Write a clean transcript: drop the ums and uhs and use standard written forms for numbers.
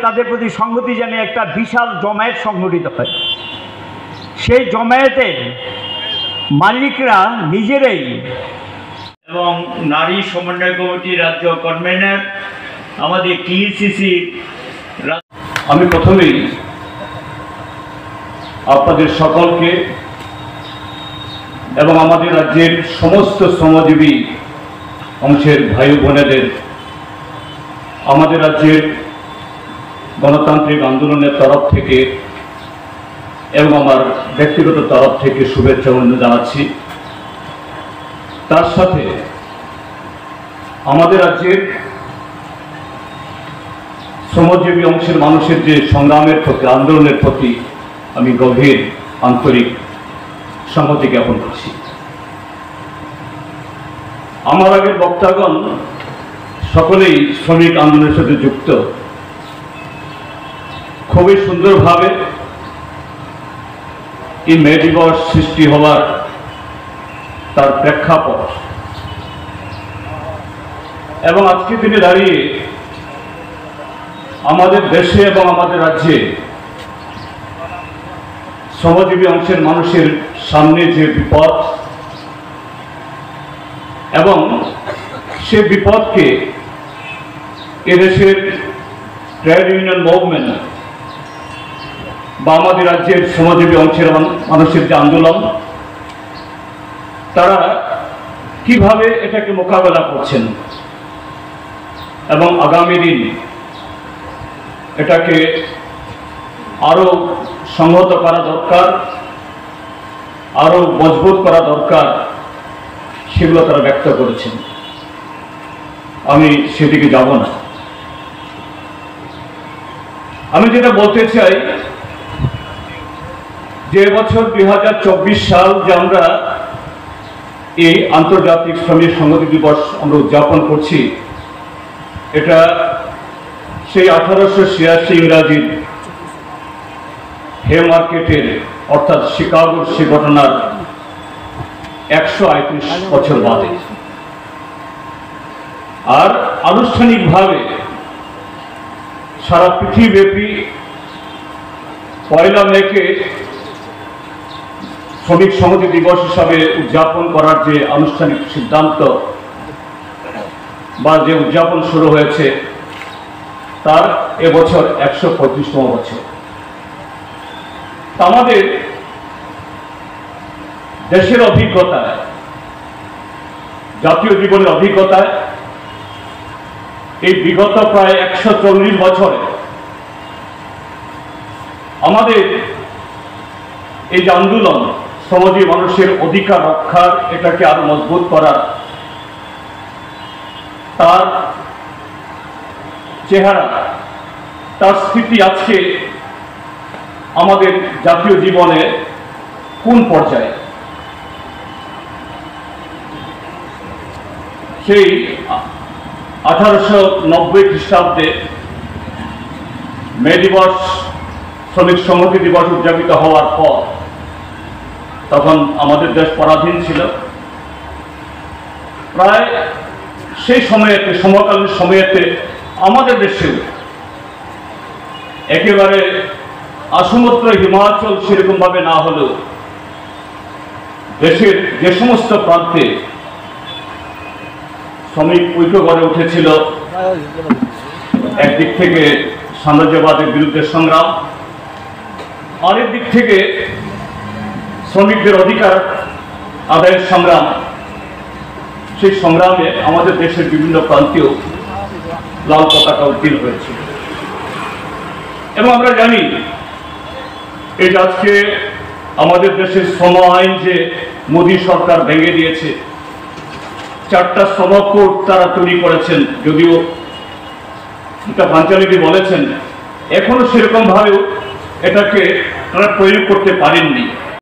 তাদের প্রতি সংহতি জানিয়ে একটা বিশাল জমায়েত সংগঠিত হয়। সেই জমায়েতের মালিকরা নিজেরাই এবং নারী সমন্বয় কমিটি রাজ্য কনভেনর আমাদের টিএসসিসি। আমি প্রথমেই আপনাদের সকলকে এবং আমাদের রাজ্যের সমস্ত শ্রমজীবী অংশের ভাই বোনেদের আমাদের রাজ্যের গণতান্ত্রিক আন্দোলনের তরফ থেকে এবং আমার ব্যক্তিগত তরফ থেকে শুভেচ্ছা অভিনন্দন জানাচ্ছি। তার সাথে আমাদের রাজ্যের শ্রমজীবী অংশের মানুষের যে সংগ্রামের প্রতি, আন্দোলনের প্রতি আমি গভীর আন্তরিক সংহতি জ্ঞাপন করছি। আমার আগের বক্তাগণ সকলেই শ্রমিক আন্দোলনের সাথে যুক্ত, খুবই সুন্দরভাবে এই মে দিবস সৃষ্টি হওয়ার তার প্রেক্ষাপট এবং আজকে দিনে দাঁড়িয়ে আমাদের দেশে এবং আমাদের রাজ্যে শ্রমজীবী অংশের মানুষের সামনে যে বিপদ এবং সে বিপদকে এদেশের ট্রেড ইউনিয়ন মুভমেন্ট বা আমাদের রাজ্যের শ্রমজীবী অংশের মানুষের যে আন্দোলন, তারা কিভাবে এটাকে মোকাবেলা করছেন এবং আগামী দিন এটাকে আরো সংহত করা দরকার, আরো মজবুত করা দরকার, সেগুলো তারা ব্যক্ত করেছেন। আমি সেদিকে যাব না। আমি যেটা বলতে চাই যে বছর 2024 সাল যে আমরা এই আন্তর্জাতিক শ্রমিক সংহতি দিবস আমরা উদযাপন করছি, এটা সেই 1886 ইংরাজির হে মার্কেটের অর্থাৎ শিকাগোর সে ঘটনার 138 বছর বাদে। আর আনুষ্ঠানিকভাবে সারা পৃথিবীব্যাপী 1 মেকে শ্রমিক সংহতি দিবস হিসাবে উদযাপন করার যে আনুষ্ঠানিক সিদ্ধান্ত বা যে উদযাপন শুরু হয়েছে, তার এবছর 135তম বছর। আমাদের দেশের অভিজ্ঞতায়, জাতীয় জীবনের অভিজ্ঞতায় এই বিগত প্রায় 140 বছরে আমাদের এই যে আন্দোলন শ্রমজীবী মানুষের অধিকার রক্ষার, এটাকে আরো মজবুত করার, তার চেহারা, তার স্থিতি আজকে আমাদের জাতীয় জীবনে কোন পর্যায়ে? সেই 1890 খ্রিস্টাব্দে মে দিবস শ্রমিক সংহতি দিবস উদযাপিত হওয়ার পর, তখন আমাদের দেশ পরাধীন ছিল। প্রায় সেই সময়েতে, সমকালীন সময়েতে আমাদের দেশেও একেবারে আসমুদ্র হিমাচল সেরকম ভাবে না হলেও দেশের যে সমস্ত প্রান্তে শ্রমিক ঐক্য গড়ে উঠেছিল, একদিক থেকে সাম্রাজ্যবাদের বিরুদ্ধে সংগ্রাম, আরেক দিক থেকে শ্রমিকদের অধিকার আদায়ের সংগ্রাম, সেই সংগ্রামে আমাদের দেশের বিভিন্ন প্রান্তেও লাল পতাকা উত্তীর্ণ হয়েছিল। এবং আমরা জানি এই আজকে আমাদের দেশের শ্রম আইন যে মোদী সরকার ভেঙে দিয়েছে, 4টা শ্রম কোড তারা তৈরি করেছেন, যদিও এটা বলেছেন এখনো সেরকম ভাবেও এটাকে তারা প্রয়োগ করতে পারেননি।